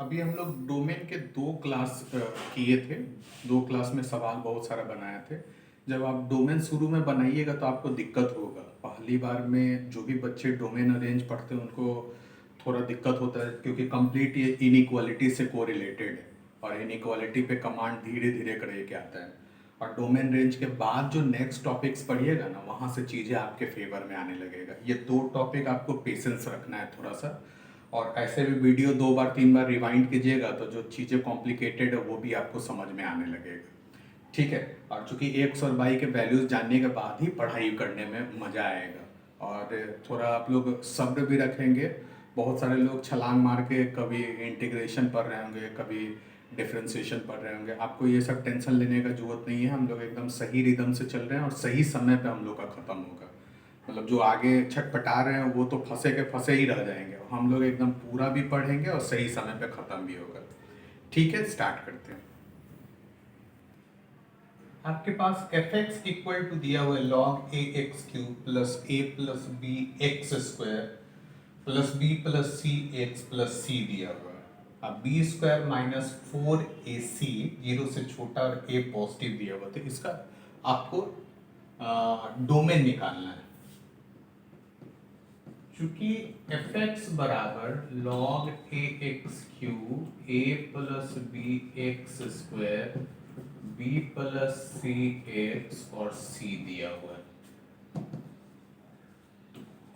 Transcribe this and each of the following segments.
अभी हम लोग डोमेन के दो क्लास किए थे। दो क्लास में सवाल बहुत सारा बनाए थे। जब आप डोमेन शुरू में बनाइएगा तो आपको दिक्कत होगा। पहली बार में जो भी बच्चे डोमेन अरेंज पढ़ते हैं उनको थोड़ा दिक्कत होता है, क्योंकि कंप्लीट ये इनइक्वालिटी से कोरिलेटेड है और इनइक्वालिटी पे कमांड धीरे धीरे करके आता है। और डोमेन रेंज के बाद जो नेक्स्ट टॉपिक्स पढ़िएगा ना, वहाँ से चीज़ें आपके फेवर में आने लगेगा। ये दो टॉपिक आपको पेशेंस रखना है थोड़ा सा, और ऐसे भी वीडियो दो बार तीन बार रिवाइंड कीजिएगा तो जो चीज़ें कॉम्प्लिकेटेड है वो भी आपको समझ में आने लगेगा। ठीक है। और चूंकि एक्स और वाई के वैल्यूज जानने के बाद ही पढ़ाई करने में मज़ा आएगा। और थोड़ा आप लोग सब्र भी रखेंगे। बहुत सारे लोग छलांग मार के कभी इंटीग्रेशन पढ़ रहे होंगे, कभी डिफरेंशिएशन पढ़ रहे होंगे। आपको ये सब टेंशन लेने का जरूरत नहीं है। हम लोग एकदम सही रिदम से चल रहे हैं और सही समय पे हम लोग का ख़त्म होगा। मतलब जो आगे छटपटा रहे हैं वो तो फंसे के फंसे ही रह जाएंगे। हम लोग एकदम पूरा भी पढ़ेंगे और सही समय पे ख़त्म भी होगा। ठीक है, स्टार्ट करते हैं। आपके पास एफ एक्स इक्वल टू दिया हुआ है log A X cube plus A plus B X square plus B plus C X plus C दिया हुआ है। अब B square minus 4ac, zero से छोटा और ए पॉजिटिव दिया हुआ, तो इसका आपको डोमेन निकालना है। चूंकि एफ एक्स बराबर log A X cube A plus B X square B plus C X और सी दिया हुआ है।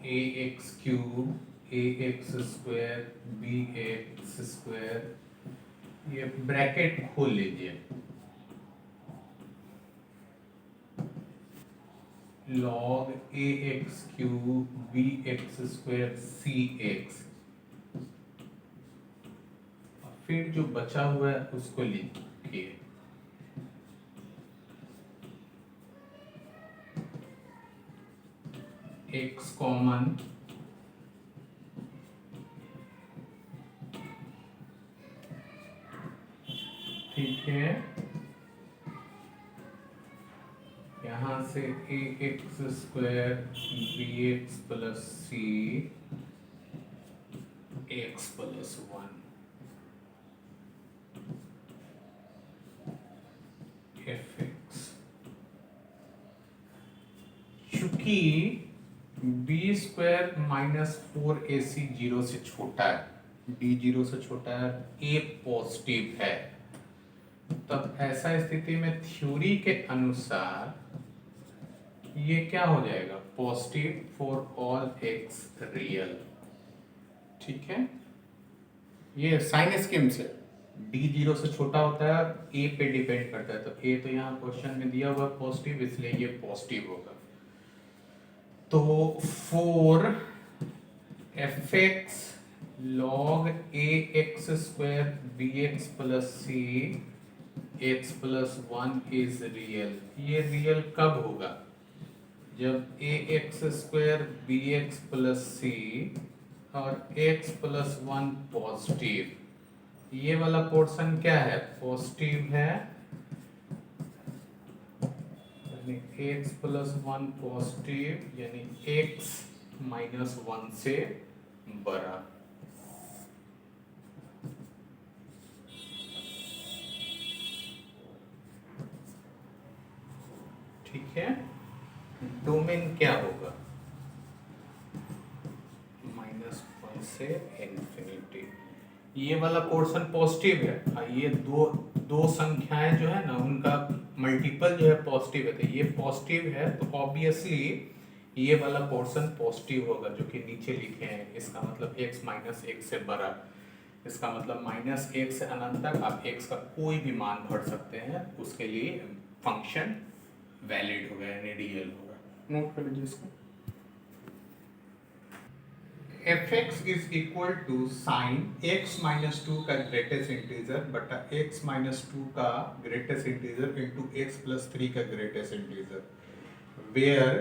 A X cube A X square B X square, ये ब्रैकेट खोल लीजिए, log A X cube B X square C X. फिर जो बचा हुआ है उसको लिखिए, एक्स कॉमन ठीक है। यहाँ से A X square B X plus C X plus 1 F X. चूंकि B square minus 4ac zero से छोटा है, b जीरो से छोटा है, a पॉजिटिव है, तब ऐसा स्थिति में थ्योरी के अनुसार ये क्या हो जाएगा, positive for all x real. ठीक है, ये साइन स्कीम से d जीरो से छोटा होता है और a पे डिपेंड करता है, तो a तो यहाँ क्वेश्चन में दिया हुआ पॉजिटिव, इसलिए ये पॉजिटिव होगा। तो four F X log A X square B X plus C X plus 1 is real. ये रियल कब होगा, जब A X square B X plus C और एक्स प्लस 1 पॉजिटिव, ये वाला पोर्शन क्या है, पॉजिटिव है, एक्स प्लस 1 पॉजिटिव, यानी एक्स माइनस 1 से बड़ा। ठीक है, डोमेन क्या होगा, -1 से इन्फिनिटी। ये वाला पोर्शन पॉजिटिव है और ये दो दो संख्याएं जो है ना उनका मल्टीपल जो है पॉजिटिव है, तो ये पॉजिटिव है तो ऑब्वियसली ये वाला पोर्शन पॉजिटिव होगा जो कि नीचे लिखे हैं। इसका मतलब x माइनस एक से बड़ा, इसका मतलब -1 से अनंत तक आप x का कोई भी मान भर सकते हैं, उसके लिए फंक्शन वैलिड होगा यानी रियल होगा। नोट कर लीजिए इसको। F x is equal to sine x minus 2 का ग्रेटेस्ट इंटीजर बटा एक्स माइनस 2 का greatest integer into x plus 3 का ग्रेटेस्ट इंटीजर, वेयर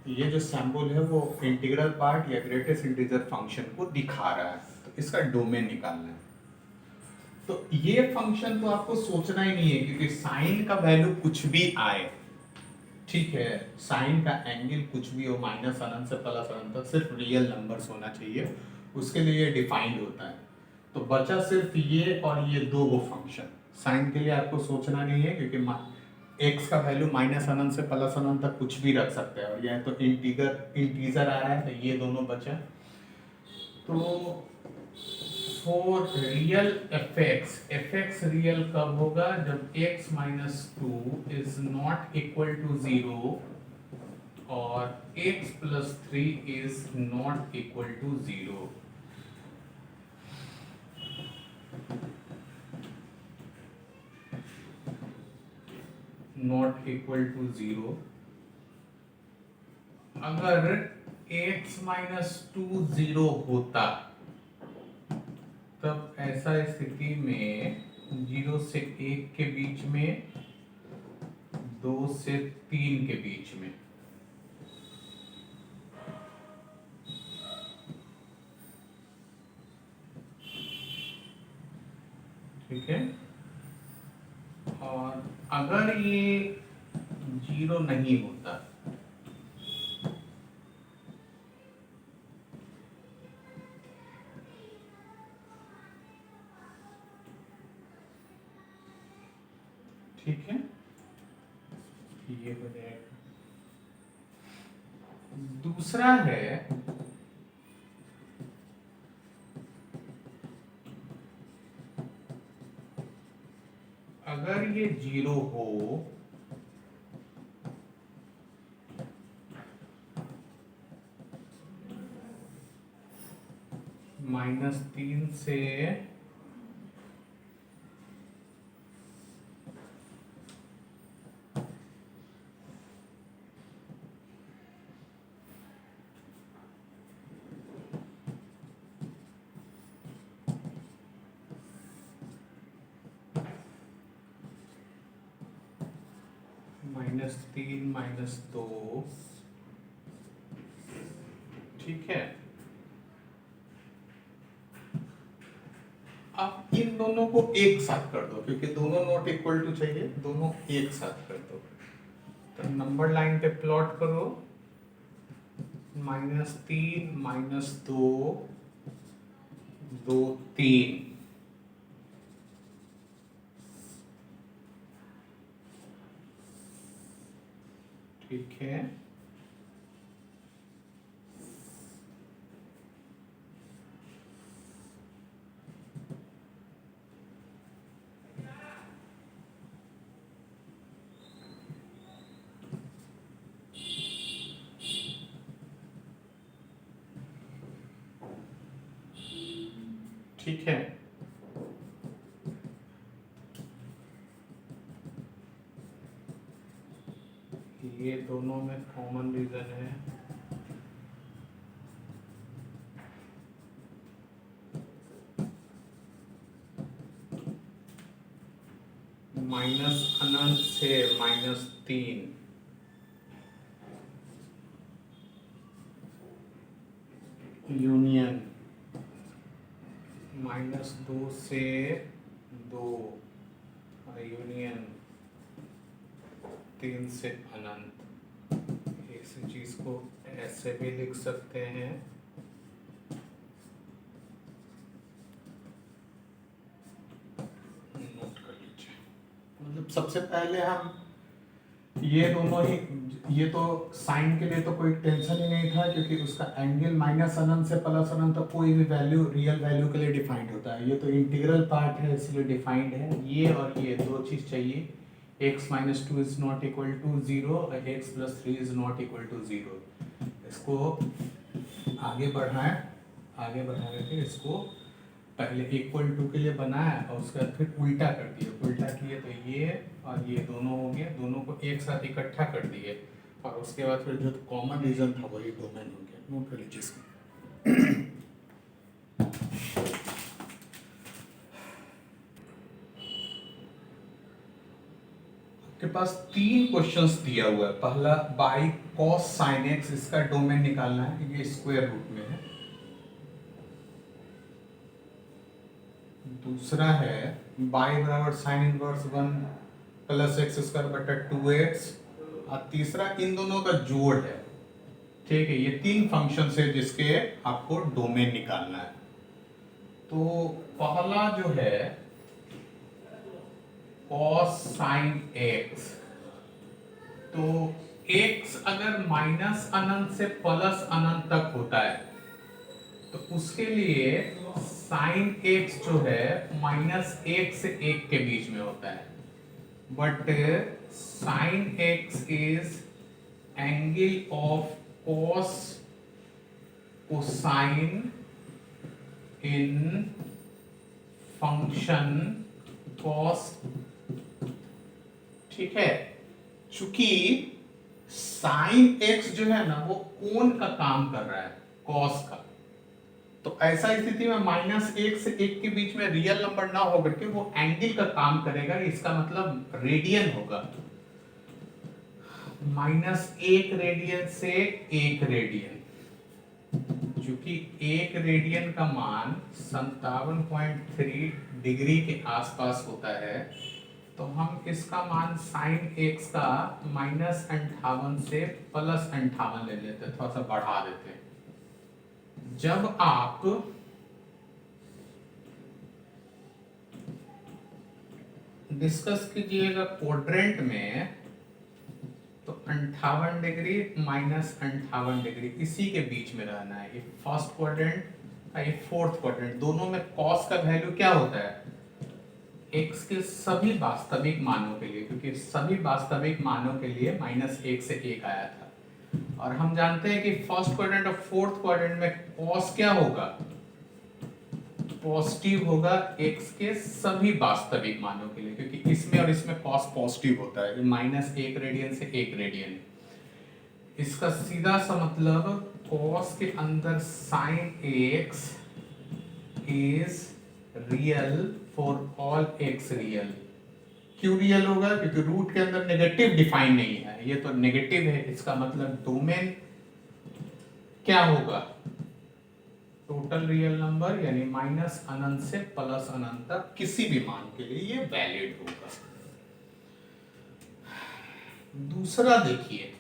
ये जो सैम्बल है वो इंटीग्रल पार्ट या ग्रेटेस्ट इंटीजर फंक्शन को दिखा रहा है, तो इसका डोमेन निकालना है। तो ये फंक्शन तो आपको सोचना ही नहीं है, क्योंकि साइन का वैल्यू कुछ भी आए, ठीक है, साइन का एंगल कुछ भी हो, माइनस अनंत से प्लस अनंत तक, सिर्फ रियल नंबर्स होना चाहिए, उसके लिए डिफाइंड होता है। तो बचा सिर्फ ये और ये दो वो फंक्शन। साइन के लिए आपको सोचना नहीं है, क्योंकि एक्स का वैल्यू माइनस अनंत से प्लस अनंत तक कुछ भी रख सकते हैं, और यह तो इंटीजर आ रहा है, तो ये दोनों बचा। तो for real f x real कब होगा? जब x minus two is not equal to zero और x plus three is not equal to zero. Not equal to zero. अगर x माइनस टू जीरो होता, तब ऐसा स्थिति में 0 से 1 के बीच में, 2 से 3 के बीच में, ठीक है। और अगर ये 0 नहीं होता, ठीक है, ये हो जाएगा। दूसरा है, अगर ये 0 हो -3 से -3 -2, ठीक है। अब इन दोनों को एक साथ कर दो, क्योंकि दोनों नॉट इक्वल टू चाहिए, दोनों एक साथ कर दो। तो नंबर लाइन पे प्लॉट करो, -3 -2 2 3, ठीक है। ठीक है, ये दोनों में कॉमन रीजन है, माइनस अनंत से -3, यूनियन -2 से 2, यूनियन 3 से अनंत। इस चीज को ऐसे भी लिख सकते हैं, नोट कर लीजिए। मतलब सबसे पहले हम ये दोनों ही, ये तो साइन के लिए तो कोई टेंशन ही नहीं था, क्योंकि उसका एंगल माइनस अनंत से प्लस अनंत तक कोई भी वैल्यू रियल वैल्यू के लिए डिफाइंड होता है। ये तो इंटीग्रल पार्ट है, इसलिए डिफाइंड है। ये और ये दो चीज चाहिए, x minus two is not equal to zero और x plus three is not equal to zero. इसको आगे बढ़ाएं, आगे बढ़ा करके इसको पहले इक्वल टू के लिए बनाया और उसके बाद फिर उल्टा कर दिया, उल्टा किए तो ये और ये दोनों हो गए, दोनों को एक साथ इकट्ठा कर दिए, और उसके बाद फिर जो कॉमन रीजन था वही डोमेन हो गया। नोट कर लीजिए इसको। आपके पास 3 क्वेश्चंस दिया हुआ है। पहला बाई कॉस साइन एक्स, इसका डोमेन निकालना है, ये स्क्वायर रूट में है। दूसरा है बाई बराबर sine inverse 1 plus x square बटा 2x, और तीसरा इन दोनों का जोड़ है, ठीक है। ये 3 फंक्शन है जिसके आपको डोमेन निकालना है। तो पहला जो है cos sin x, तो x अगर माइनस अनंत से प्लस अनंत तक होता है तो उसके लिए साइन x जो है माइनस एक से एक के बीच में होता है, but sine x is angle of cos cosine in function cos, ठीक है। चूंकि साइन x जो है ना वो कोण का काम कर रहा है, cos का, तो ऐसा स्थिति में माइनस एक से एक के बीच में रियल नंबर ना होकर के वो एंगल का काम करेगा, इसका मतलब रेडियन होगा। माइनस एक रेडियन से एक रेडियन, चूंकि एक रेडियन का मान 57.3 डिग्री के आसपास होता है, तो हम इसका मान साइन एक्स का -58 से +58 ले लेते हैं, थोड़ा सा बढ़ा देते हैं। जब आप डिस्कस कीजिएगा क्वाड्रेंट में तो 58 डिग्री -58 डिग्री इसी के बीच में रहना है। ये फर्स्ट क्वाड्रेंट ये फोर्थ क्वाड्रेंट, दोनों में कॉस का वैल्यू क्या होता है, x के सभी वास्तविक मानों के लिए, क्योंकि सभी वास्तविक मानों के लिए -1 से 1 आया था। और हम जानते हैं कि फर्स्ट क्वाड्रेंट और फोर्थ क्वाड्रेंट में कॉस क्या होगा, पॉजिटिव होगा x के सभी वास्तविक मानों के लिए, क्योंकि इसमें और इसमें कॉस पॉजिटिव होता है, -1 रेडियन से 1 रेडियन। इसका सीधा सा मतलब कॉस के अंदर sine x is real for all x real. क्यों रियल होगा, क्योंकि रूट के अंदर नेगेटिव डिफाइन नहीं है, ये तो नेगेटिव है, इसका मतलब डोमेन क्या होगा, टोटल रियल नंबर, यानी माइनस अनंत से प्लस अनंत तक किसी भी मान के लिए ये वैलिड होगा। दूसरा देखिए,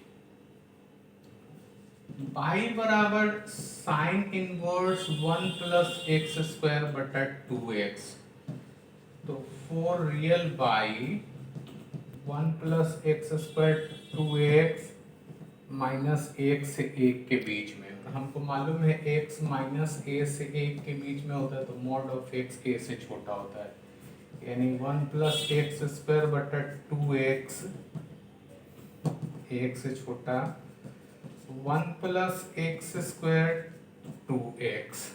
y बराबर sine inverse 1 plus x square बटा 2x, तो for real y 1 plus x square 2x minus 1 से 1 के बीच में, हमको मालूम है x माइनस a से 1 के बीच में होता है, तो मॉड ऑफ x a से छोटा होता है, यानी 1 प्लस एक्स स्क्वायर बटा 2x, एक से छोटा, 1 प्लस एक्स स्क्वायर 2x।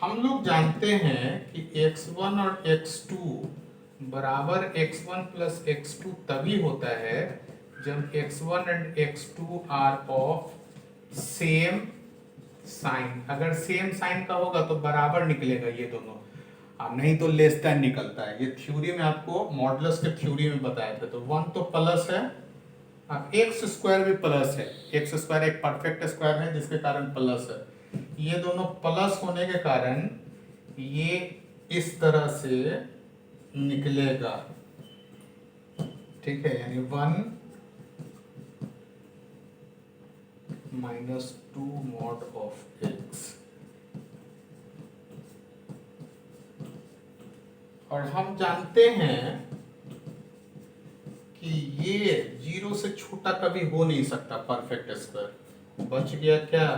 हम लोग जानते हैं कि x1 और x2 बराबर x1 प्लस x2 तभी होता है जब x1 and x2 are of same sign. अगर सेम साइन का होगा तो बराबर निकलेगा ये दोनों, नहीं तो लेस देन निकलता है। ये थ्योरी में आपको मॉडुलस के थ्योरी में बताया था। तो 1 तो प्लस है, अब एक्स स्क्वायर भी प्लस है, एक्स स्क्वायर एक परफेक्ट स्क्वायर है जिसके कारण प्लस है। ये दोनों प्लस होने के कारण ये इस तरह से निकलेगा, ठीक है, यानी 1 माइनस 2 मॉड ऑफ एक्स। और हम जानते हैं कि ये 0 से छोटा कभी हो नहीं सकता परफेक्ट स्क्वायर। बच गया क्या,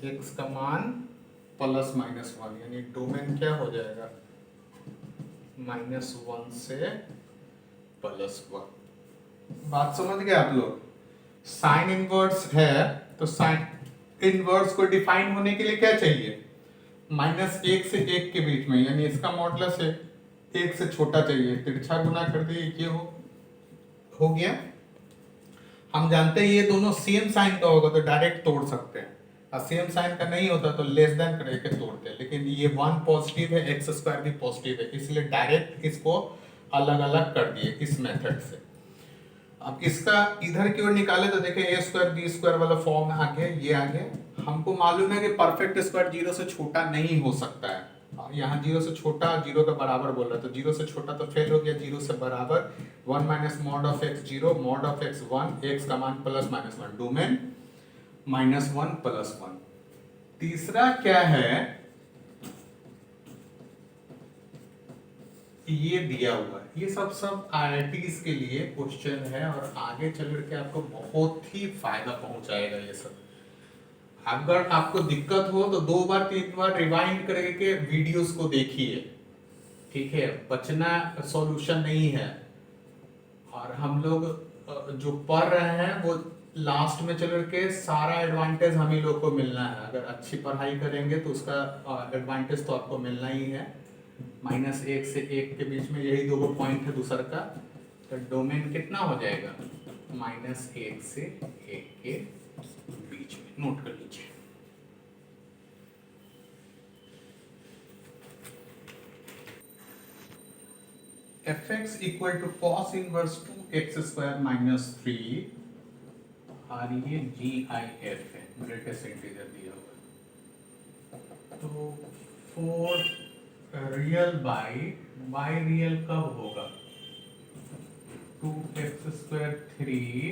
x का मान प्लस माइनस 1, यानी डोमेन क्या हो जाएगा, -1 से +1। बात समझ गए आप लोग। साइन इनवर्स है तो साइन इनवर्स को डिफाइन होने के लिए क्या चाहिए, -1 से 1 के बीच में, यानी इसका मॉडुलस है 1 से छोटा चाहिए, तिरछा गुना कर दिए, ये हो गया। हम जानते हैं ये दोनों सेम साइन का होगा तो डायरेक्ट तोड़ सकते हैं, और सेम साइन का नहीं होता तो लेस देन करके तोड़ते हैं। लेकिन ये 1 पॉजिटिव है, एक्स स्क्वायर भी पॉजिटिव है, इसलिए डायरेक्ट इसको अलग अलग कर दिए इस मेथड से। अब इसका इधर की ओर निकाले तो देखें ए स्क्वायर बी स्क्वायर वाला फॉर्म आ गया, ये आ गया। हमको मालूम है कि परफेक्ट स्क्वायर 0 से छोटा नहीं हो सकता है, यहाँ जीरो से छोटा जीरो के बराबर बोल रहा है, तो जीरो से छोटा तो फेल हो गया, जीरो से बराबर 1 minus mod of x zero, mod of x 1, x का मान प्लस माइनस 1, डोमेन -1 +1। तीसरा क्या है, ये दिया हुआ है, ये सब आईआईटीज के लिए क्वेश्चन है और आगे चल करके आपको बहुत ही फायदा पहुंचाएगा ये सब। अगर आपको दिक्कत हो तो 2 बार 3 बार रिवाइंड करके वीडियोस को देखिए, ठीक है, बचना सॉल्यूशन नहीं है। और हम लोग जो पढ़ रहे हैं वो लास्ट में चल के सारा एडवांटेज हम ही लोग को मिलना है। अगर अच्छी पढ़ाई करेंगे तो उसका एडवांटेज तो आपको मिलना ही है। -1 से 1 के बीच में यही दो पॉइंट है दूसरा का, तो डोमेन कितना हो जाएगा, -1 से 1 के बीच में, नोट कर लीजिए। fx equal to cos inverse 2x² - 3 और ये GIF है, ग्रेटेस्ट इंटीजर दिया हुआ। तो 4 रियल बाई रियल कब होगा, 2x² 3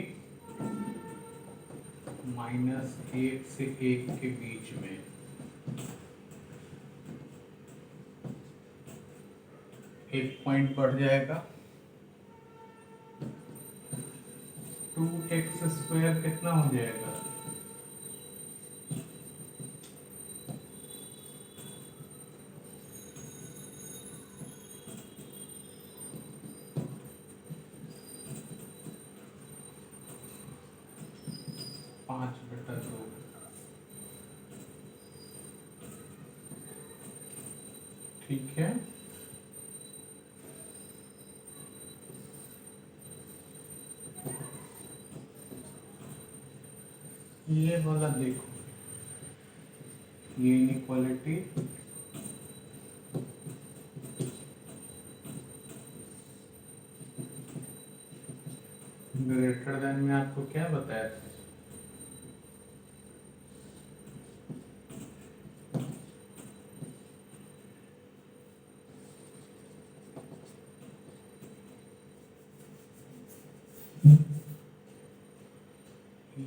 -1 से 1 के बीच में, एक पॉइंट बढ़ जाएगा। 2x² कितना हो जाएगा, पाँच बटा दो। ठीक है, ये वाला देखो, ये इनइक्वालिटी ग्रेटर देन में आपको क्या बताया था,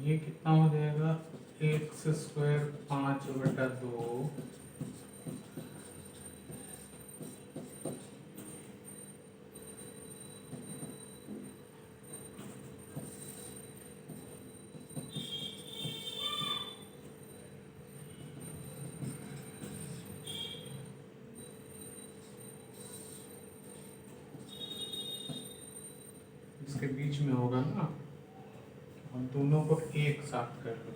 ये कितना हो जाएगा, x² 5/2 इसके बीच में होगा ना, हम दोनों को एक साथ कर लो।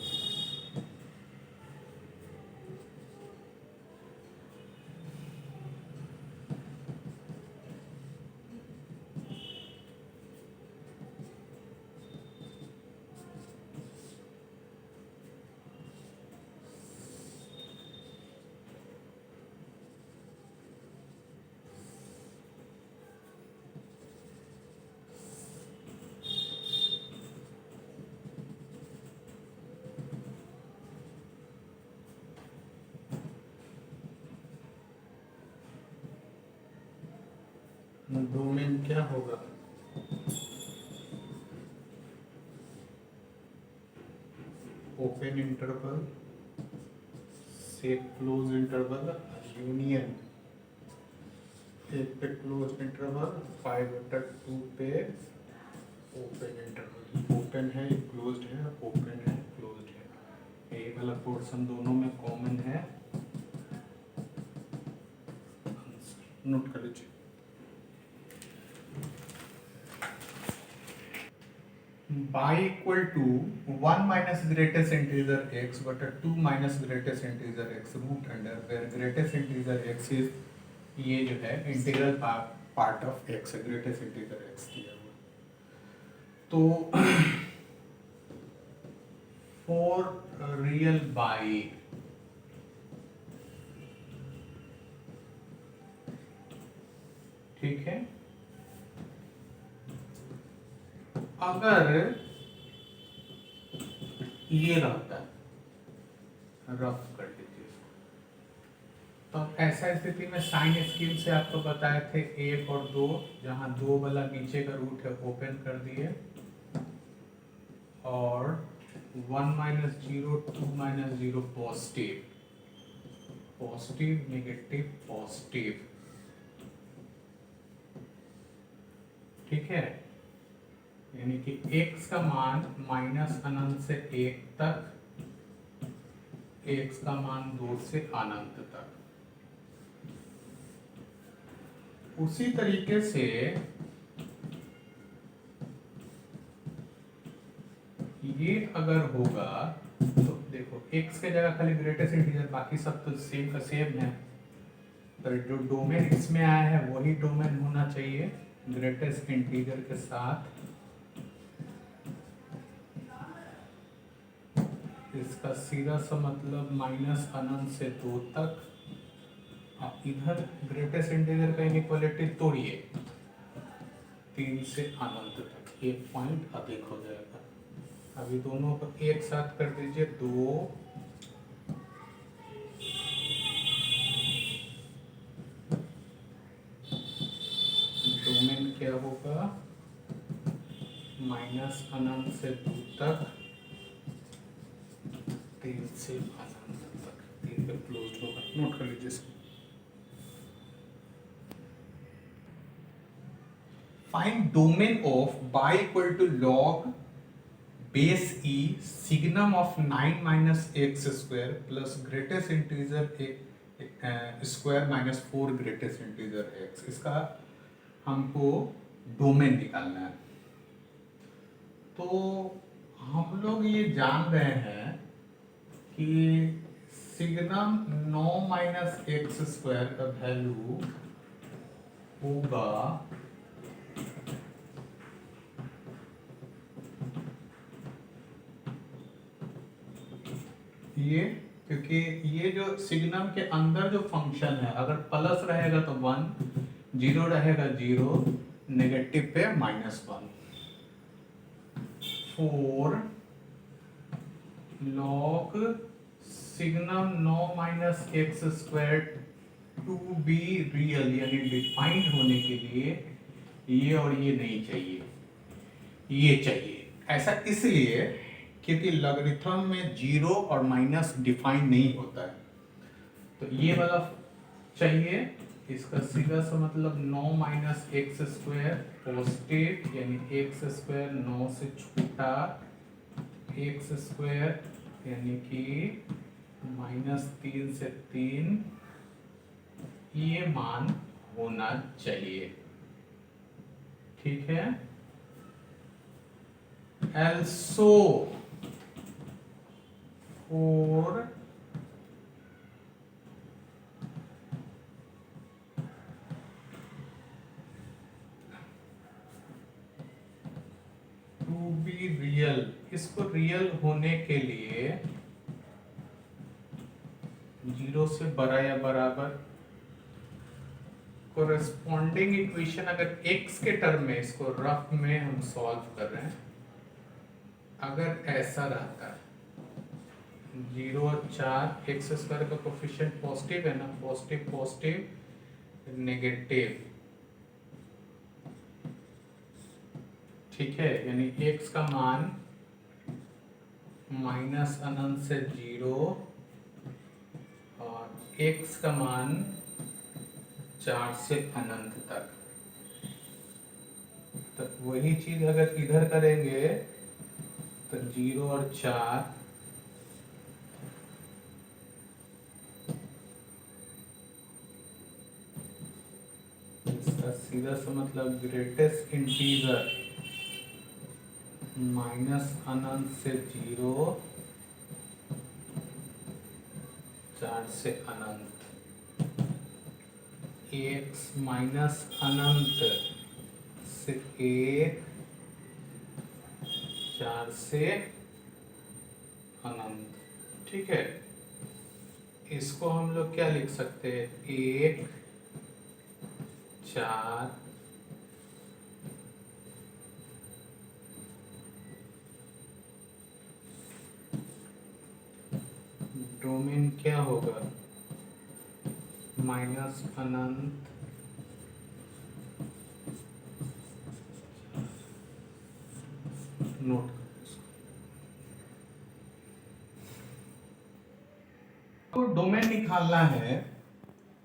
डोमेन क्या होगा, ओपन इंटरवल से क्लोज इंटरवल यूनियन, एक पे क्लोज इंटरवल 5/2 पे ओपन इंटरवल, ओपन है क्लोज्ड है, ओपन है क्लोज्ड है, ये वाला पोर्शन दोनों में कॉमन है। नोट कर लीजिए, y equal to 1 minus greatest integer x बटा 2 minus greatest integer x root under where greatest integer x is, ये जो है इंटीग्रल पार्ट ऑफ x है, ग्रेटेस्ट इंटीजर x दिया हुआ। तो 4 रियल बाई ठीक है, अगर ये रहता है, रफ कर लीजिए, तो ऐसा स्थिति में साइन स्कीम से आपको बताए थे 1 और 2, जहाँ 2 वाला नीचे का रूट है ओपन कर दिए, और 1 minus 0 2 minus 0 positive, positive negative positive, ठीक है। यानी कि x का मान माइनस अनंत से 1 तक, x का मान 2 से अनंत तक। उसी तरीके से ये अगर होगा तो देखो x के जगह खाली ग्रेटेस्ट इंटीजर, बाकी सब तो सेम का सेम है, तो जो डोमेन इसमें आया है वही डोमेन होना चाहिए ग्रेटेस्ट इंटीजर के साथ। इसका सीधा सा मतलब माइनस अनंत से 2 तक। अब इधर ग्रेटेस्ट इंटीजर का इनइक्वालिटी तोड़िए, 3 से अनंत तक, 1 पॉइंट अधिक हो जाएगा। अभी दोनों को एक साथ कर दीजिए, 2 डोमेन क्या होगा, माइनस अनंत से 2 तक, 3 से अनंत तक, 3 पे क्लोज होगा, नोट कर लीजिए इसको। Find domain of y equal to log base e signum of 9 minus x square plus greatest integer square minus 4 greatest integer x। इसका हमको डोमेन निकालना है। तो हम लोग ये जान रहे हैं कि सिग्नम 9 माइनस एक्स स्क्वायर का वैल्यू होगा ये, क्योंकि ये जो सिग्नम के अंदर जो फंक्शन है, अगर प्लस रहेगा तो 1, 0 रहेगा 0, नेगेटिव पे -1। 4 log signum 9 minus x square to be real, यानी डिफाइंड होने के लिए ये और ये नहीं चाहिए, ये चाहिए। ऐसा इसलिए क्योंकि लॉगरिथम में 0 और माइनस डिफाइन नहीं होता है, तो ये वाला चाहिए। इसका सीधा सा मतलब 9 माइनस एक्स स्क्वायर पॉजिटिव, यानी एक्स स्क्वायर 9 से छोटा, एक्स स्क्वायर यानी कि -3 से 3, ये मान होना चाहिए, ठीक है। Also for to be real, इसको रियल होने के लिए 0 से बड़ा या बराबर कोरेस्पॉन्डिंग इक्वेशन, अगर x के टर्म में, इसको रफ में हम सॉल्व कर रहे हैं, अगर ऐसा रहता है 0 और 4, एक्स स्क्वायर का कोफिशिएंट पॉजिटिव है ना, पॉजिटिव पॉजिटिव नेगेटिव, ठीक है। यानी x का मान माइनस अनंत से 0 और x का मान 4 से अनंत तक। तो वही चीज अगर इधर करेंगे तो 0 और 4, इसका सीधा सा मतलब ग्रेटेस्ट इंटीजर माइनस अनंत से 0, 4 से अनंत, x माइनस अनंत से 1, 4 से अनंत, ठीक है। इसको हम लोग क्या लिख सकते हैं, 1, 4, डोमेन क्या होगा, माइनस अनंत नोट। तो डोमेन निकालना है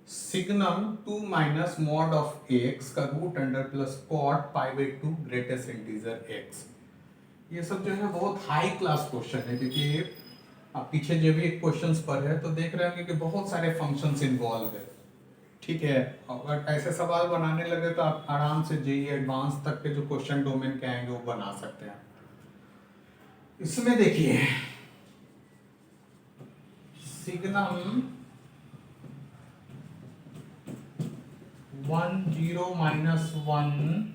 signum 2 minus mod of X का root under plus cot pi by 2 greatest integer X. ये सब जो है बहुत हाई क्लास क्वेश्चन है, क्योंकि आप पीछे जो भी क्वेश्चंस पर है तो देख रहे होंगे कि बहुत सारे फंक्शंस इन्वॉल्व है। ठीक है, अगर ऐसे सवाल बनाने लगे तो आप आराम से जेईई एडवांस तक के जो क्वेश्चन डोमेन के आएंगे वो बना सकते हैं। इसमें देखिए सिग्नम 1 0 माइनस 1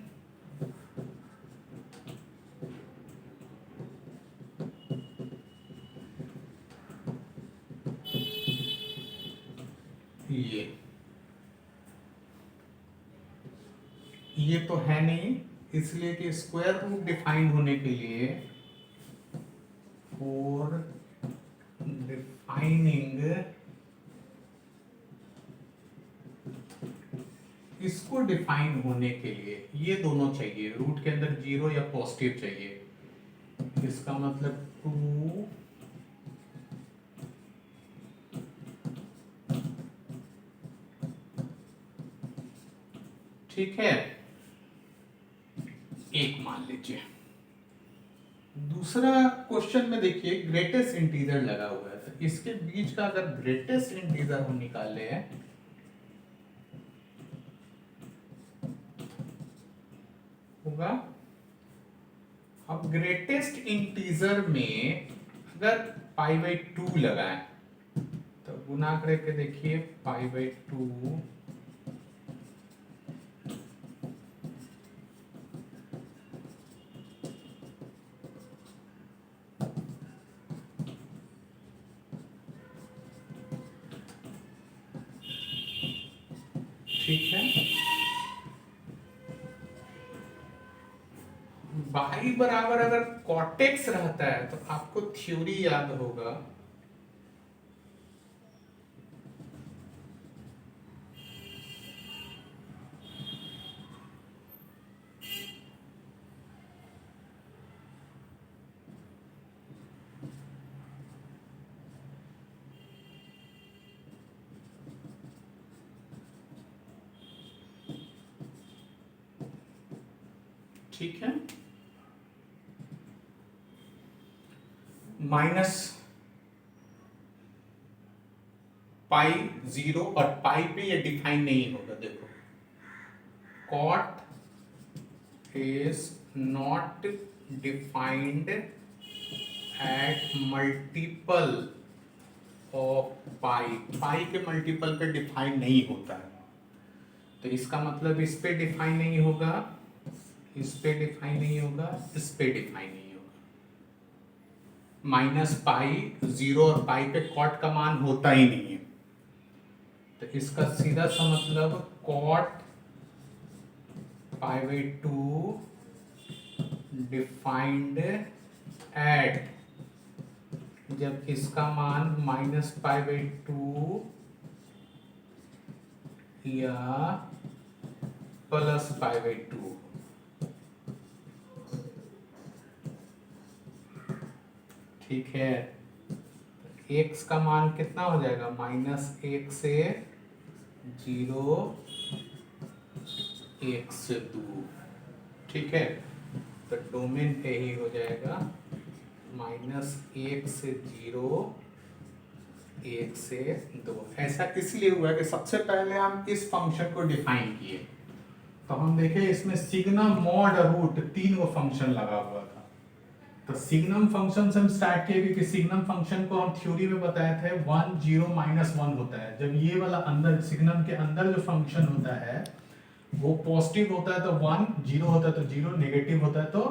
ये तो है नहीं, इसलिए कि स्क्वायर रूट डिफाइंड होने के लिए फॉर डिफाइनिंग इसको डिफाइन होने के लिए ये दोनों चाहिए, रूट के अंदर जीरो या पॉजिटिव चाहिए। इसका मतलब 2 ठीक है, एक मान लीजिए। दूसरा क्वेश्चन में देखिए ग्रेटेस्ट इंटीजर लगा हुआ है, तो इसके बीच का अगर ग्रेटेस्ट इंटीजर हम निकाले होगा। अब ग्रेटेस्ट इंटीजर में अगर पाई बाई 2 लगाए तो गुना करके देखिए पाई बाई 2 ठीक है। बाई बराबर अगर कॉटेक्स रहता है तो आपको थ्योरी याद होगा, ठीक है। माइनस पाई 0 और पाई पे ये डिफाइन नहीं होगा। देखो cot is not defined at multiple of pi, pi के मल्टीपल पे डिफाइन नहीं होता है, तो इसका मतलब इस पे डिफाइन नहीं होगा, इस पे डिफाइन नहीं होगा, इस पे डिफाइन नहीं होगा। माइनस पाई 0 और पाई पे कॉट का मान होता ही नहीं है, तो इसका सीधा सा मतलब cot pi by 2 defined at, जब इसका मान माइनस पाई बाई 2 या प्लस पाई बाई 2। ठीक है, x का मान कितना हो जाएगा, -1 से 0, 1 से 2। ठीक है, तो डोमेन यही हो जाएगा -1 से 0, 1 से 2। ऐसा इसलिए हुआ कि सबसे पहले हम इस फंक्शन को डिफाइन किए, तो हम देखे इसमें सिग्नम मॉड रूट 3 को फंक्शन लगा हुआ था। तो सिग्नम फंक्शन से हम स्टार्ट किए, क्योंकि सिग्नम फंक्शन को हम थ्योरी में बताए थे 1 0 -1 होता है। जब ये वाला अंदर सिग्नम के अंदर जो फंक्शन होता है वो पॉजिटिव होता है तो 1, 0 होता है तो 0, नेगेटिव होता है तो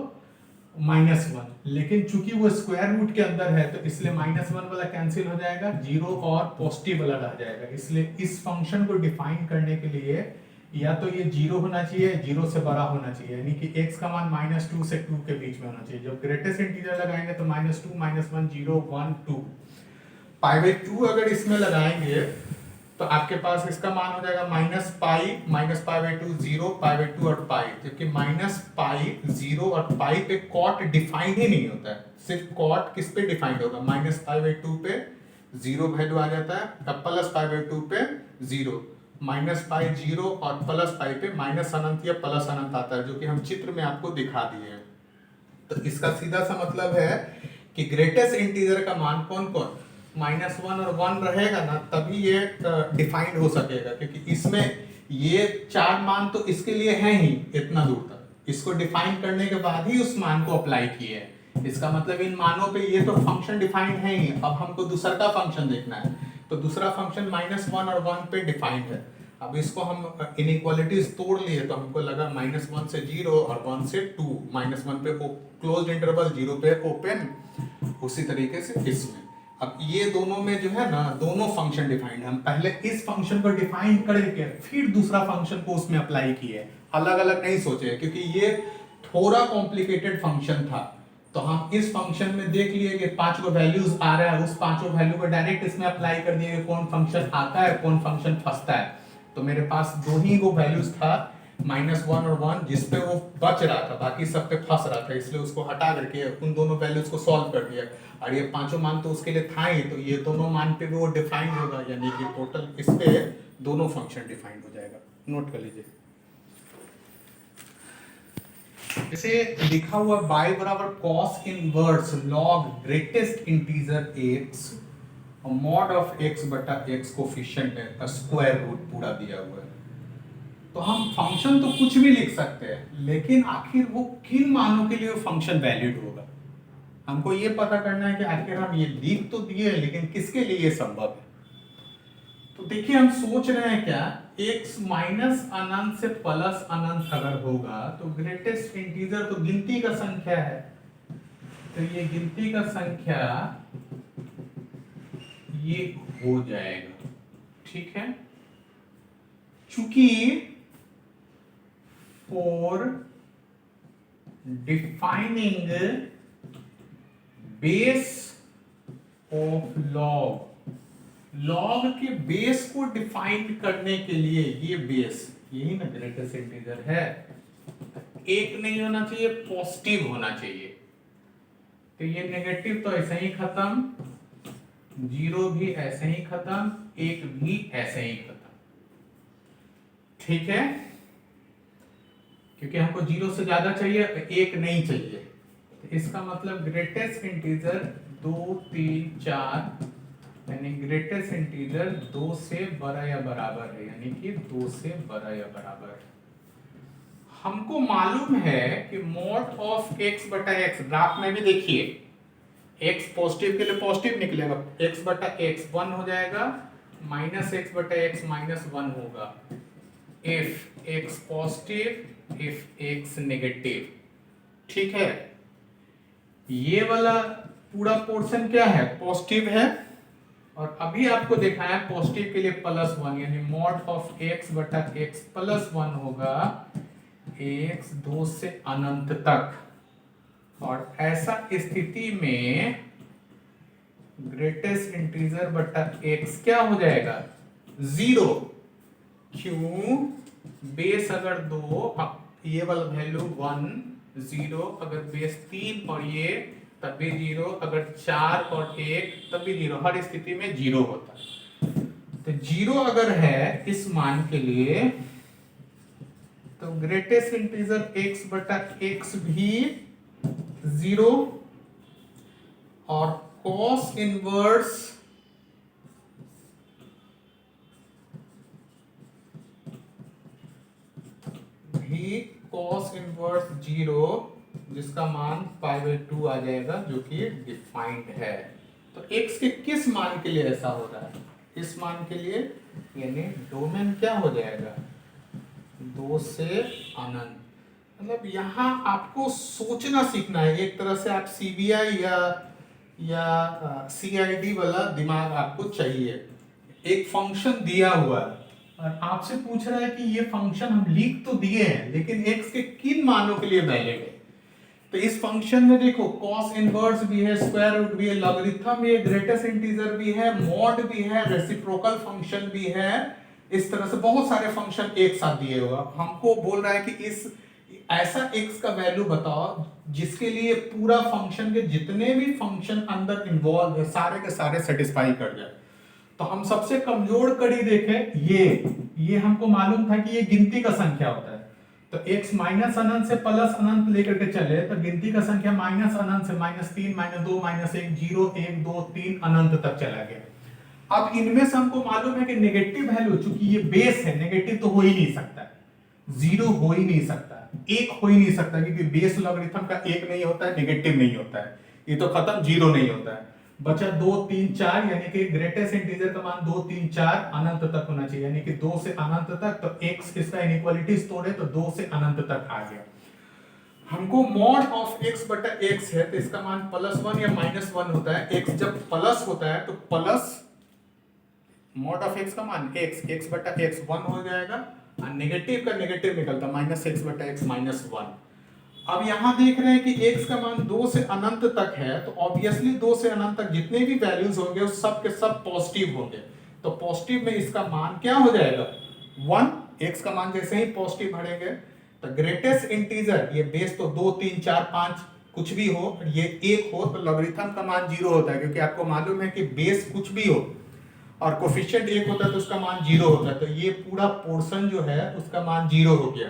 -1। लेकिन चूंकि वो स्क्वायर रूट के अंदर है तो इसलिए -1 वाला कैंसिल हो जाएगा, 0 और पॉजिटिव वाला रह जाएगा। इसलिए इस फंक्शन को डिफाइन करने के लिए या तो ये 0 होना चाहिए, 0 से बड़ा होना चाहिए, यानी कि x का मान -2 से 2 के बीच में होना चाहिए। जब ग्रेटेस्ट इंटीजर लगाएंगे तो -2 -1 0 1 2 पाई बाई 2 अगर इसमें लगाएंगे तो आपके पास इसका मान हो जाएगा -पाई/2 0 π/2 और पाई, जबकि -पाई 0 और पाई पे कॉट डिफाइंड ही नहीं होता है। सिर्फ कॉट किस पे डिफाइंड होगा, -पाई/2 पे 0 वैल्यू आ जाता है, तब +पाई/2 पे 0, -पाई 0 और +पाई पे माइनस अनंत या प्लस अनंत आता है, जो कि हम चित्र में आपको दिखा दिए हैं। तो इसका सीधा सा मतलब है कि ग्रेटेस्ट इंटीजर का मान कौन कौन -1 और 1 रहेगा ना, तभी ये डिफाइंड हो सकेगा, क्योंकि इसमें ये 4 मान तो इसके लिए हैं ही इतना दूर तक, इसको डिफाइन करने के बाद ही उस मान को अप्लाई किए हैं। इसका मतलब इन मानों पे ये तो फंक्शन डिफाइंड है ही, अब हमको दूसरा का फंक्शन देखना है। तो दूसरा फंक्शन -1 और 1 पे डिफाइंड है। अब इसको हम इनइक्वालिटीज तोड़ लिए तो हमको लगा -1 से 0 और 1 से 2, -1 पे क्लोज्ड इंटरवल, 0 पे ओपन, उसी तरीके से इसमें। अब ये दोनों में जो है ना, दोनों फंक्शन डिफाइंड है। हम पहले इस फंक्शन को डिफाइन करके फिर दूसरा फंक्शन को उसमें अप्लाई किए, अलग अलग नहीं सोचे, क्योंकि ये थोड़ा कॉम्प्लिकेटेड फंक्शन था। तो हम इस फंक्शन में देख लिए कि 5 को वैल्यूज आ रहा है, उस 5 वैल्यू को डायरेक्ट इसमें अप्लाई कर दिए कि कौन फंक्शन आता है कौन फंक्शन फंसता है। तो मेरे पास दो ही वो वैल्यूज था, -1 और 1, जिसपे वो बच रहा था, बाकी सब पे फंस रहा था, इसलिए उसको हटा करके उन दोनों वैल्यूज को सॉल्व कर दिया। और ये पांचों मान तो उसके लिए था ही, तो ये दोनों मान पे भी वो डिफाइंड होगा, यानी कि टोटल इस पे दोनों फंक्शन डिफाइंड हो जाएगा। नोट कर लीजिए, इसे लिखा हुआ y बराबर cos inverse log greatest integer x और मॉड ऑफ x बटा x कोफिशिएंट है, स्क्वायर रूट पूरा दिया हुआ है। तो हम फंक्शन तो कुछ भी लिख सकते हैं, लेकिन आखिर वो किन मानों के लिए फंक्शन वैलिड होगा, हमको ये पता करना है कि आखिर हम ये लिख तो दिए, लेकिन किसके लिए ये संभव है। तो देखिए हम सोच रहे हैं क्या, x माइनस अनंत से प्लस अनंत अगर होगा तो ग्रेटेस्ट इंटीजर तो गिनती का संख्या है, तो ये गिनती का संख्या ये हो जाएगा, ठीक है। चूंकि for defining base of log के बेस को डिफाइन करने के लिए ये बेस, यही ना ग्रेटेस्ट इंटीजर है, एक नहीं होना चाहिए, पॉजिटिव होना चाहिए। तो ये नेगेटिव तो ऐसे ही खत्म, 0 भी ऐसे ही खत्म, 1 भी ऐसे ही खत्म, ठीक है, क्योंकि हमको 0 से ज्यादा चाहिए, 1 नहीं चाहिए। तो इसका मतलब ग्रेटेस्ट इंटीजर 2 3 4, यानी ग्रेटेस्ट इंटीजर 2 से बड़ा या बराबर है, यानी कि 2 से बड़ा या बराबर है। हमको मालूम है कि मॉड ऑफ x बटा x, ग्राफ में भी देखिए x पॉजिटिव के लिए पॉजिटिव निकलेगा, x बटा x 1 हो जाएगा, -x बटा x -1 होगा, if x positive if x negative, ठीक है। ये वाला पूरा पोर्शन क्या है, पॉजिटिव है, और अभी आपको देखा है पॉजिटिव के लिए +1, यानी मॉड ऑफ x बटा x +1 होगा x 2 से अनंत तक। और ऐसा स्थिति में ग्रेटेस्ट इंटीजर बटा x क्या हो जाएगा, 0। क्यों, बेस अगर 2, ये वाला वैल्यू 1 0, अगर बेस 3 और ये तब भी 0, अगर 4 और 1 तब भी 0, हर स्थिति में 0 होता है। तो 0 अगर है इस मान के लिए, तो ग्रेटेस्ट इंटीजर x बटा x भी 0, और cos इनवर्स भी cos इनवर्स 0, जिसका मान π/2 आ जाएगा, जो कि डिफाइंड है। तो x के किस मान के लिए ऐसा हो रहा है, इस मान के लिए, यानी डोमेन क्या हो जाएगा, 2 से अनंत। मतलब यहाँ आपको सोचना सीखना है, एक तरह से आप CBI या CID वाला दिमाग आपको चाहिए। एक फंक्शन दिया हुआ है और आपसे पूछ रहा है कि ये फंक्शन हम लिख तो दिए हैं, लेकिन x के किन मानों के लिए वैलिड है। तो इस फंक्शन में देखो कॉस इनवर्स भी है, स्क्वायर रूट भी है, लॉगरिथम भी है, ग्रेटेस्ट इंटीजर भी है, मॉड भी है, रेसिप्रोकल फंक्शन भी है। इस तरह से बहुत सारे फंक्शन एक साथ दिए हुआ। हमको बोल रहा है कि इस ऐसा x का वैल्यू बताओ जिसके लिए पूरा फंक्शन के जितने भी फंक्शन अंदर इन्वॉल्व है सारे के सारे सेटिस्फाई कर जाए। तो हम सबसे कमजोर कड़ी देखें, ये हमको मालूम था कि ये गिनती का संख्या होता है। तो x माइनस अनंत से प्लस अनंत लेकर के चले तो गिनती का संख्या माइनस अनंत से -3 -2 -1 0 1 2 3 अनंत तक चला गया। अब इनमें से हमको मालूम है कि नेगेटिव वैल्यू, चूंकि ये बेस है, नेगेटिव तो हो ही नहीं सकता, जीरो हो ही नहीं सकता, एक हो ही नहीं सकता, क्योंकि बेस लॉगरिथम का एक नहीं होता है, नेगेटिव नहीं होता है, ये तो खत्म, जीरो नहीं होता है। बचा 2 3 4, यानी कि ग्रेटेस्ट इंटीजर का मान 2 3 4 अनंत तक होना चाहिए, यानी कि 2 से अनंत तक। तो x इसका इनइक्वालिटीज तोड़े तो 2 से अनंत तक आ गया। हमको मॉड ऑफ x बटा x है तो इसका मान +1 या -1 होता है। x जब प्लस होता है तो प्लस मॉड ऑफ x का मान x बटा x 1 हो जाएगा, और नेगेटिव का नेगेटिव निकलता -x बटा x -1। अब यहां देख रहे हैं कि x का मान 2 से अनंत तक है, तो ऑब्वियसली 2 से अनंत तक जितने भी वैल्यूज होंगे वो सब के सब पॉजिटिव होंगे। तो पॉजिटिव में इसका मान क्या हो जाएगा 1। x का मान जैसे ही पॉजिटिव बढ़ेंगे तो ग्रेटेस्ट इंटीजर, ये बेस तो 2 3 4 5 कुछ भी हो, ये 1 हो तो लॉगरिथम का मान 0 होता है, क्योंकि आपको मालूम है कि बेस कुछ भी हो और कोफिशिएंट 1 होता है तो उसका मान 0 होता है। तो ये पूरा पोर्शन जो है उसका मान 0 हो गया।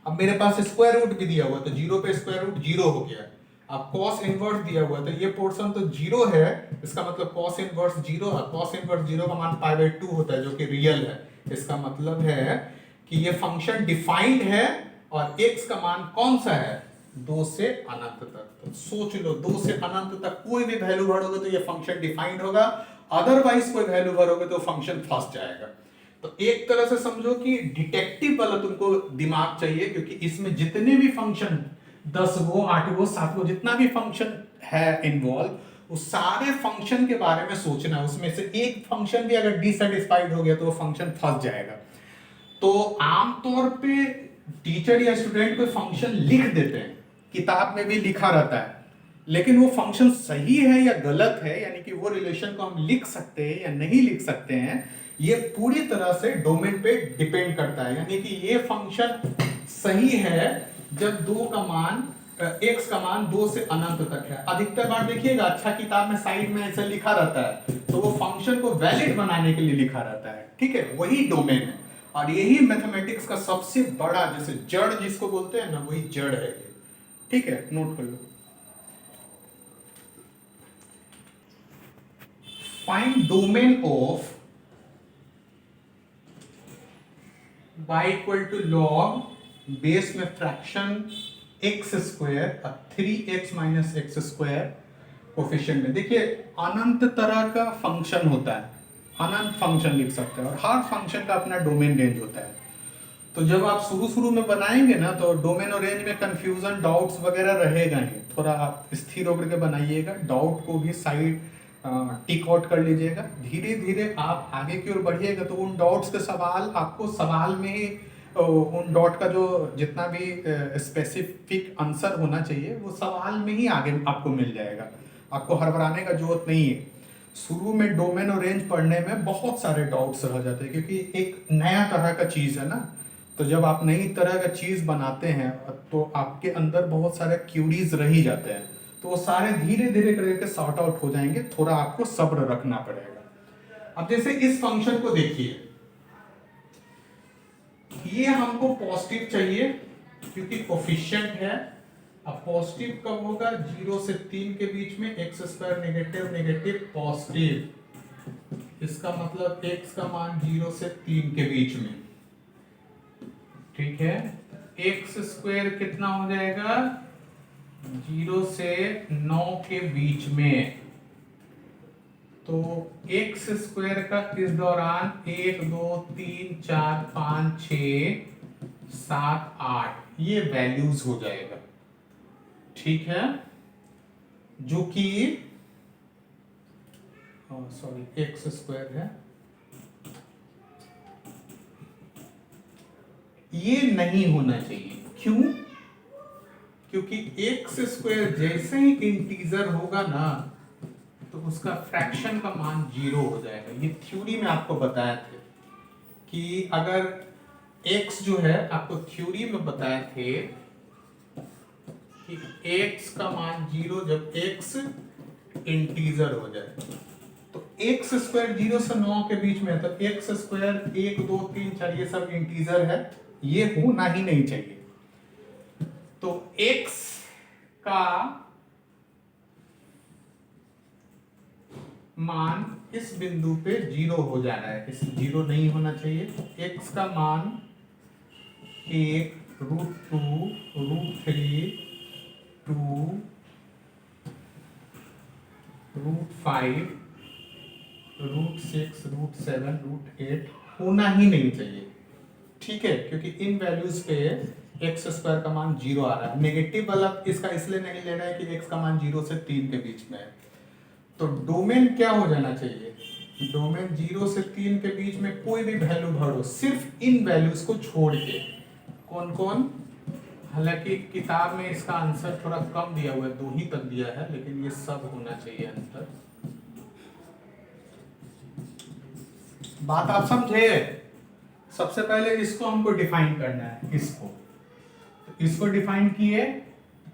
अब मेरे पास स्क्वायर रूट भी दिया हुआ तो 0 पे स्क्वायर रूट 0 हो गया। अब कॉस इनवर्स दिया हुआ तो ये पोर्शन तो 0 है, इसका मतलब कॉस इनवर्स 0 है। कॉस इनवर्स 0 का मान π/2 होता है जो कि रियल है। इसका मतलब है कि ये फंक्शन डिफाइंड है और x का मान कौन सा है 2 से अनंत तक। तो सोच लो 2 से अनंत तक कोई भी वैल्यू भरोगे तो ये फंक्शन डिफाइंड होगा, अदरवाइज कोई वैल्यू भरोगे तो फंक्शन फंस जाएगा। तो एक तरह से समझो कि डिटेक्टिव वाला तुमको दिमाग चाहिए, क्योंकि इसमें जितने भी फंक्शन 10 गो 8 गो 7 गो जितना भी फंक्शन है इन्वॉल्व, उस सारे फंक्शन के बारे में सोचना है। उसमें से एक फंक्शन भी अगर डिसैटिस्फाइड हो गया तो वो फंक्शन फंस जाएगा। तो आमतौर पे टीचर या स्टूडेंट कोई फंक्शन लिख देते हैं, किताब में भी लिखा रहता है, लेकिन वो फंक्शन सही है या गलत है, यानी कि वो रिलेशन को हम लिख सकते हैं या नहीं लिख सकते हैं, ये पूरी तरह से डोमेन पे डिपेंड करता है। यानी कि ये फंक्शन सही है जब x का मान 2 से अनंत तक है। अधिकतर बार देखिएगा अच्छा किताब में साइड में ऐसा लिखा रहता है, तो वो फंक्शन को वैलिड बनाने के लिए लिखा रहता है, ठीक है, वही डोमेन है। और यही मैथमेटिक्स का सबसे बड़ा, जैसे जड़ जिसको बोलते हैं ना, वही जड़ है, ठीक है, नोट कर लो। Find domain of y equal to log base में फ्रैक्शन x स्क्वायर और 3x minus x square coefficient में। देखिए अनंत तरह का फंक्शन होता है, अनंत फंक्शन लिख सकते हैं, और हर फंक्शन का अपना डोमेन रेंज होता है। तो जब आप शुरू में बनाएंगे ना तो डोमेन और रेंज में कंफ्यूजन डाउट्स वगैरह रहेगा ही, थोड़ा आप स्थिर होकर के बनाइएगा, डाउट को भी साइड टिक आउट कर लीजिएगा। धीरे धीरे आप आगे की ओर बढ़िएगा तो उन डाउट्स के सवाल आपको सवाल में ही उन डॉट का जो जितना भी स्पेसिफिक आंसर होना चाहिए वो सवाल में ही आगे आपको मिल जाएगा। आपको हड़बड़ाने का जरूरत नहीं है। शुरू में डोमेन और रेंज पढ़ने में बहुत सारे डाउट्स रह जाते हैं, क्योंकि एक नया तरह का चीज़ है ना। तो जब आप नई तरह का चीज़ बनाते हैं तो आपके अंदर बहुत सारे क्यूरीज रह ही जाते हैं, तो वो सारे धीरे धीरे करके सॉर्ट आउट हो जाएंगे। थोड़ा आपको सब्र रखना पड़ेगा। अब जैसे इस फंक्शन को देखिए, ये हमको पॉजिटिव चाहिए क्योंकि कोफिशिएंट है। अब पॉजिटिव कब होगा 0 से 3 के बीच में, x square negative negative positive, इसका मतलब x का मान 0 से 3 के बीच में, ठीक है। एक्स स्क्वायर कितना हो जाएगा 0 से 9 के बीच में, तो एक्स स्क्वायर का इस दौरान 1 2 3 4 5 6 7 8 ये वैल्यूज हो जाएगा, ठीक है, जो कि सॉरी एक्स स्क्वायर है, ये नहीं होना चाहिए। क्यों? क्योंकि एक्स स्क्वायर जैसे ही इंटीजर होगा ना तो उसका फ्रैक्शन का मान 0 हो जाएगा। ये थ्योरी में आपको बताया थे कि अगर x जो है, आपको थ्योरी में बताए थे कि x का मान 0 जब x इंटीजर हो जाए। तो एक्स स्क्वायर 0 से 9 के बीच में है, तो एक्स स्क्वायर 1 2 3 4 ये सब इंटीजर है, ये होना ही नहीं चाहिए। तो x का मान इस बिंदु पे 0 हो जा रहा है, इस 0 नहीं होना चाहिए। x का मान 1 √2 √3 2 √5 √6 √7 √8 होना ही नहीं चाहिए, ठीक है, क्योंकि इन वैल्यूज पे एक्स स्क्वायर का मान 0 आ रहा है। नेगेटिव वाला इसका इसलिए नहीं लेना है कि एक्स का मान 0 से 3 के बीच में है। तो डोमेन क्या हो जाना चाहिए, डोमेन 0 से 3 के बीच में कोई भी वैल्यू भरो, सिर्फ इन वैल्यूज को छोड़ के। कौन कौन, हालांकि किताब में इसका आंसर थोड़ा कम दिया हुआ है, 2 ही तक दिया है, लेकिन ये सब होना चाहिए आंसर। बात आप समझे। सबसे पहले इसको हमको डिफाइन करना है, इसको डिफाइन किए,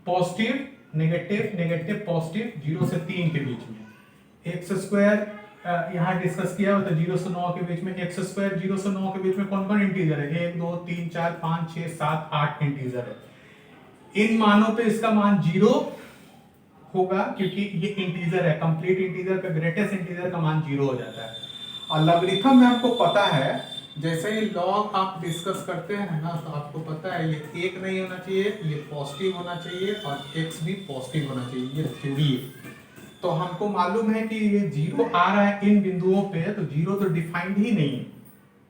पॉजिटिव नेगेटिव नेगेटिव पॉजिटिव 0 से 3 के बीच में। एक्स स्क्वायर यहाँ डिस्कस किया हो तो 0 से 9 के बीच में, एक्स स्क्वायर 0 से 9 के बीच में कौन कौन इंटीजर है, 1 2 3 4 5 6 7 8 इंटीजर है। इन मानों पे इसका मान 0 होगा क्योंकि ये इंटीजर है, कंप्लीट इंटीजर का ग्रेटेस्ट इंटीजर का मान 0 हो जाता है। और लॉगरिथम में आपको पता है, जैसे ही लॉग आप डिस्कस करते हैं ना, तो आपको पता है ये 1 नहीं होना चाहिए, ये पॉजिटिव होना चाहिए और x भी पॉजिटिव होना चाहिए, ये थ्योरी है। तो हमको मालूम है कि ये 0 आ रहा है इन बिंदुओं पे, तो 0 तो डिफाइंड ही नहीं है,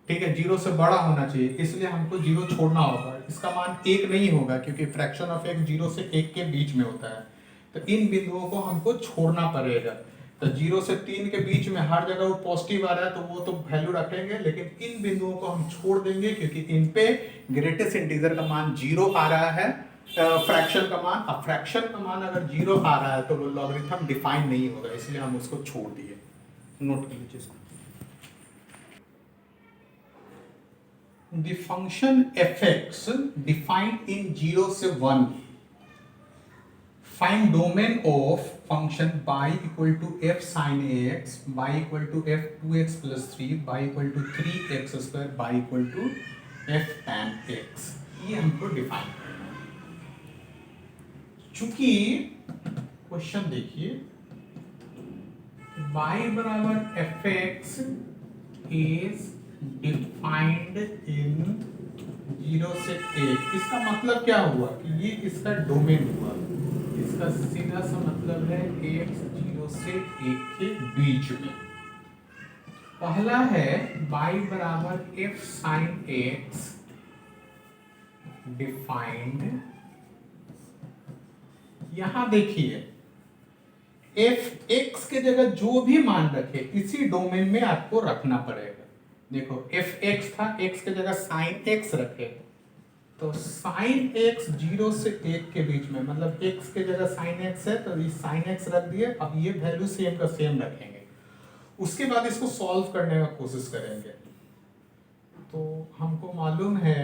ठीक है, 0 से बड़ा होना चाहिए, इसलिए हमको 0 छोड़ना होगा। इसका मान 1 नहीं होगा क्योंकि फ्रैक्शन ऑफ x 0 से 1 के बीच में होता है, तो इन बिंदुओं को हमको छोड़ना पड़ेगा। तो 0 से 3 के बीच में हर जगह वो पॉजिटिव आ रहा है, तो वो तो वैल्यू रखेंगे, लेकिन इन बिंदुओं को हम छोड़ देंगे क्योंकि इन पे ग्रेटेस्ट इंटीजर का मान 0 आ रहा है, फ्रैक्शन का मान। अब फ्रैक्शन का मान अगर 0 आ रहा है तो वो लॉगरिथम डिफाइन नहीं होगा, इसलिए हम उसको छोड़ दिए। नोट कर लीजिए इसको। The function fx defined in 0 से 1, find domain of function y equal to f sin ax, y equal to f 2x plus 3, y equal to 3x square, y equal to f tan x। ये हमको define करना है। चूंकि question देखिए, y बराबर fx is defined in 0 से 1, इसका मतलब क्या हुआ कि ये इसका डोमेन हुआ, इसका सीधा सा मतलब है x 0 से 1 के बीच में। पहला है y बराबर f sin x डिफाइंड, यहां देखिए f x के जगह जो भी मान रखे इसी डोमेन में आपको रखना पड़ेगा। देखो f x था, x के जगह sin x रखे, तो sin x 0 से 1 के बीच में, मतलब x के जगह sin x है तो ये sin x रख दिए। अब ये वैल्यू सेम का सेम रखेंगे, उसके बाद इसको सॉल्व करने का कोशिश करेंगे। तो हमको मालूम है,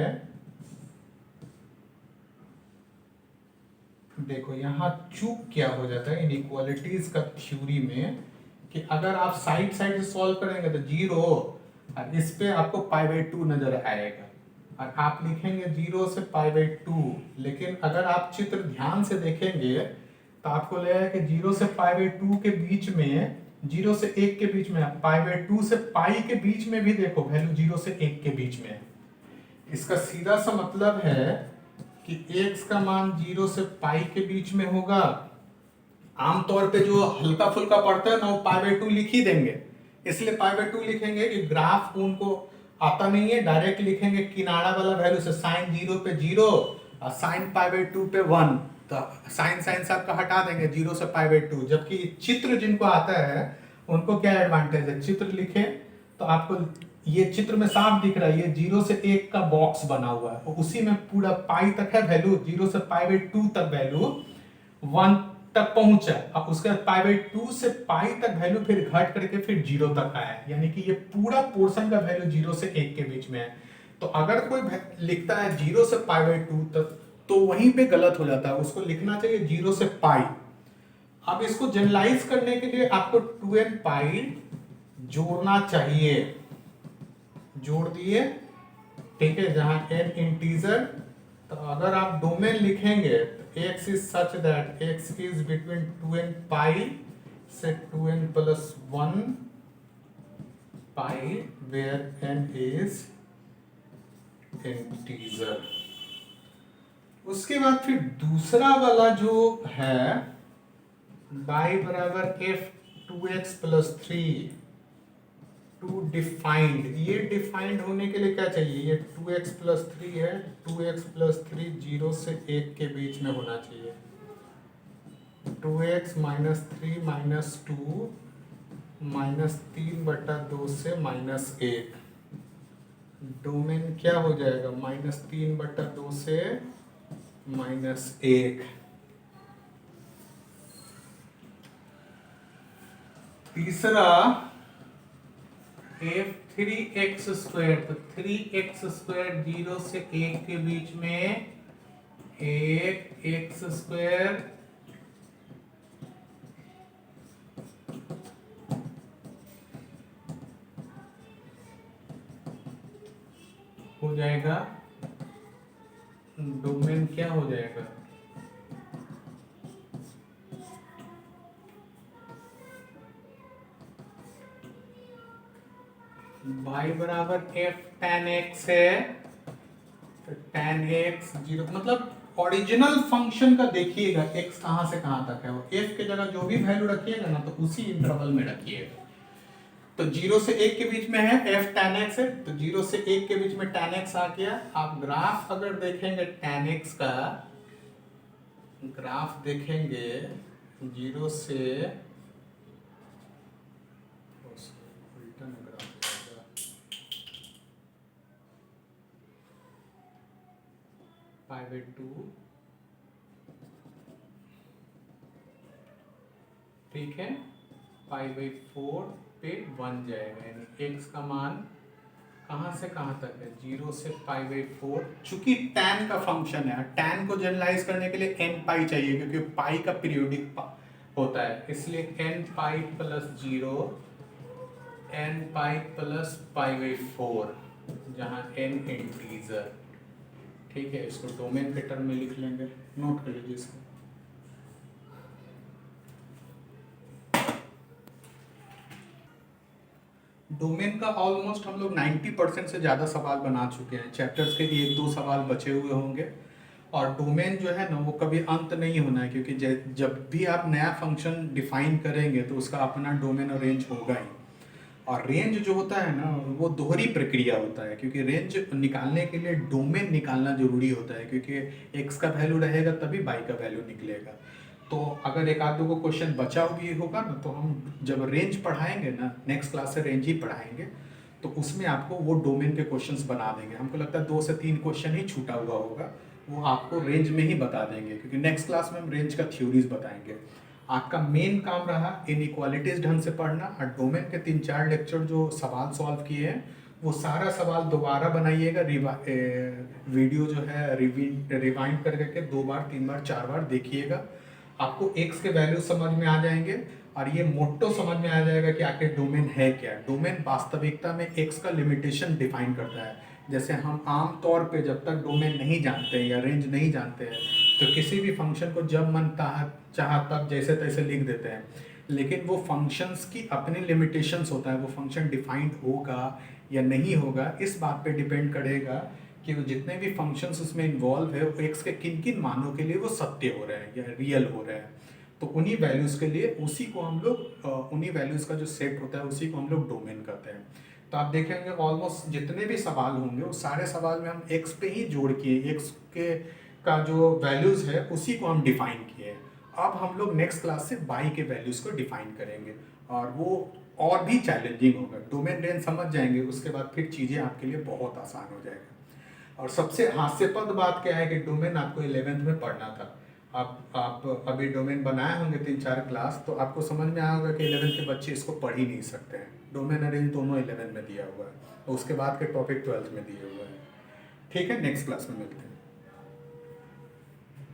देखो यहाँ चूक क्या हो जाता है इनइक्वालिटीज का थ्योरी में, कि अगर आप साइड साइड से सॉल्व करेंगे तो 0 और इस पे आपको π/2 नजर आएगा और आप लिखेंगे 0 से π/2, लेकिन अगर आप चित्र ध्यान से देखेंगे तो आपको लगेगा कि 0 से π/2 के बीच में, 0 से 1 के बीच में, π/2 से पाई के बीच में भी देखो वैल्यू 0 से 1 के बीच में है। इसका सीधा सा मतलब है कि x का मान 0 से पाई के बीच में होगा। आमतौर पे जो हल्का फुल्का पढ़ता है ना वो π/2 लिख ही देंगे, इसलिए π/2 लिखेंगे कि ग्राफ उनको आता नहीं है, डायरेक्ट लिखेंगे किनारा वाला वैल्यू से, sin 0 पे 0 और sin π/2 पे 1, तो sin सबका हटा देंगे 0 से π/2। जबकि चित्र जिनको आता है उनको क्या एडवांटेज है, चित्र लिखे तो आपको ये चित्र में साफ दिख रहा है, ये 0 से 1 का बॉक्स बना हुआ है और उसी में पूरा पाई तक है वैल्यू, 0 से π/2 तक वैल्यू 1 तक पहुंचा। अब उसके बाद π/2 से पाई तक वैल्यू फिर घट करके फिर 0 तक आया, यानी कि ये पूरा पोर्शन का वैल्यू 0 से 1 के बीच में है। तो अगर कोई लिखता है 0 से π/2 तक तो वहीं पे गलत हो जाता है, उसको लिखना चाहिए 0 से पाई। अब इसको जनरलाइज करने के लिए आपको 2n पाई जोड़ना चाहिए, जोड़ दिए, ठीक है, जहां n इंटीजर। तो अगर आप डोमेन लिखेंगे तो x is such that x is between 2n pi से 2n plus 1 pi where n is integer. उसके बाद फिर दूसरा वाला जो है y बराबर f 2x plus 3 to defined, ये डिफाइंड होने के लिए क्या चाहिए, ये 2x प्लस 3 है, 2x प्लस 3 0 से 1 के बीच में होना चाहिए। 2x माइनस 3 माइनस 2 माइनस 3/2 से माइनस 1, डोमेन क्या हो जाएगा -3/2 से -1। तीसरा f3x², तो 3x² 0 से 1 के बीच में 1x² हो जाएगा, डोमेन क्या हो जाएगा, y बराबर f tan x है, तो tan x 0, मतलब ओरिजिनल फंक्शन का देखिएगा x कहां से कहां तक है, और f के जगह जो भी वैल्यू रखिएगा ना तो उसी इंटरवल में रखिएगा। तो 0 से 1 के बीच में है f tan x है, तो 0 से 1 के बीच में tan x आ गया। आप ग्राफ अगर देखेंगे tan x का ग्राफ देखेंगे 0 से π/2, ठीक है, π/4 पे 1 जाएगा, यानी x का मान कहां से कहां तक है, 0 से π/4। चूंकि tan का फंक्शन है, tan को जनरलाइज करने के लिए n पाई चाहिए क्योंकि पाई का पीरियोडिक होता है, इसलिए n pi plus 0 n pi plus π/4 जहां n इंटीजर, ठीक है। इसको डोमेन के टर्म में लिख लेंगे, नोट कर लीजिए इसको। डोमेन का ऑलमोस्ट हम लोग 90% से ज़्यादा सवाल बना चुके हैं, चैप्टर्स के 1-2 सवाल बचे हुए होंगे। और डोमेन जो है ना वो कभी अंत नहीं होना है, क्योंकि जब भी आप नया फंक्शन डिफाइन करेंगे तो उसका अपना डोमेन और रेंज होगा ही। और रेंज जो होता है ना वो दोहरी प्रक्रिया होता है, क्योंकि रेंज निकालने के लिए डोमेन निकालना जरूरी होता है, क्योंकि x का वैल्यू रहेगा तभी y का वैल्यू निकलेगा। तो अगर एक आध दो को क्वेश्चन बचा भी होगा ना तो हम जब रेंज पढ़ाएंगे ना, नेक्स्ट क्लास से रेंज ही पढ़ाएंगे, तो उसमें आपको वो डोमेन के क्वेश्चंस बना देंगे। हमको लगता है 2 से 3 क्वेश्चन ही छूटा हुआ होगा, वो आपको रेंज में ही बता देंगे, क्योंकि नेक्स्ट क्लास में हम रेंज का थ्योरीज बताएंगे। आपका मेन काम रहा इनइक्वालिटीज ढंग से पढ़ना, और डोमेन के 3-4 लेक्चर जो सवाल सॉल्व किए हैं वो सारा सवाल दोबारा बनाइएगा, वीडियो जो है रिवाइंड करके 2 बार 3 बार 4 बार देखिएगा। आपको x के वैल्यू समझ में आ जाएंगे और ये मोटो समझ में आ जाएगा कि आखिर डोमेन है क्या। डोमेन वास्तविकता में x का लिमिटेशन डिफाइन करता है। जैसे हम आम तौर पे जब तक डोमेन नहीं जानते हैं या रेंज नहीं जानते हैं तो किसी भी फंक्शन को जब मन चाहा तब जैसे तैसे लिख देते हैं, लेकिन वो फंक्शंस की अपनी लिमिटेशंस होता है। वो फंक्शन डिफाइंड होगा या नहीं होगा इस बात पे डिपेंड करेगा कि वो जितने भी फंक्शंस उसमें इन्वॉल्व है वो एक्स के किन किन मानों के लिए वो सत्य हो रहे हैं या रियल हो रहे हैं। तो उन्हीं वैल्यूज़ के लिए उसी को हम लोग उन्हीं वैल्यूज़ का जो सेट होता है उसी को हम लोग डोमेन कहते हैं। तो आप देखेंगे ऑलमोस्ट जितने भी सवाल होंगे वो सारे सवाल में हम एक्स पे ही जोड़ किए, एक्स के का जो वैल्यूज़ है उसी को हम डिफाइन किए। अब हम लोग नेक्स्ट क्लास से वाई के वैल्यूज़ को डिफाइन करेंगे और वो और भी चैलेंजिंग होगा। डोमेन रेंज समझ जाएंगे उसके बाद फिर चीज़ें आपके लिए बहुत आसान हो जाएगा। और सबसे हास्यास्पद बात क्या है कि डोमेन आपको 11th में पढ़ना था। आप अभी डोमेन बनाए होंगे 3-4 क्लास, तो आपको समझ में आया होगा कि 11th के बच्चे इसको पढ़ ही नहीं सकते हैं। डोमेन अरेंज दोनों 11 में दिया हुआ है, तो उसके बाद के टॉपिक 12th में दिए हुए हैं। ठीक है, नेक्स्ट क्लास में मिलते हैं।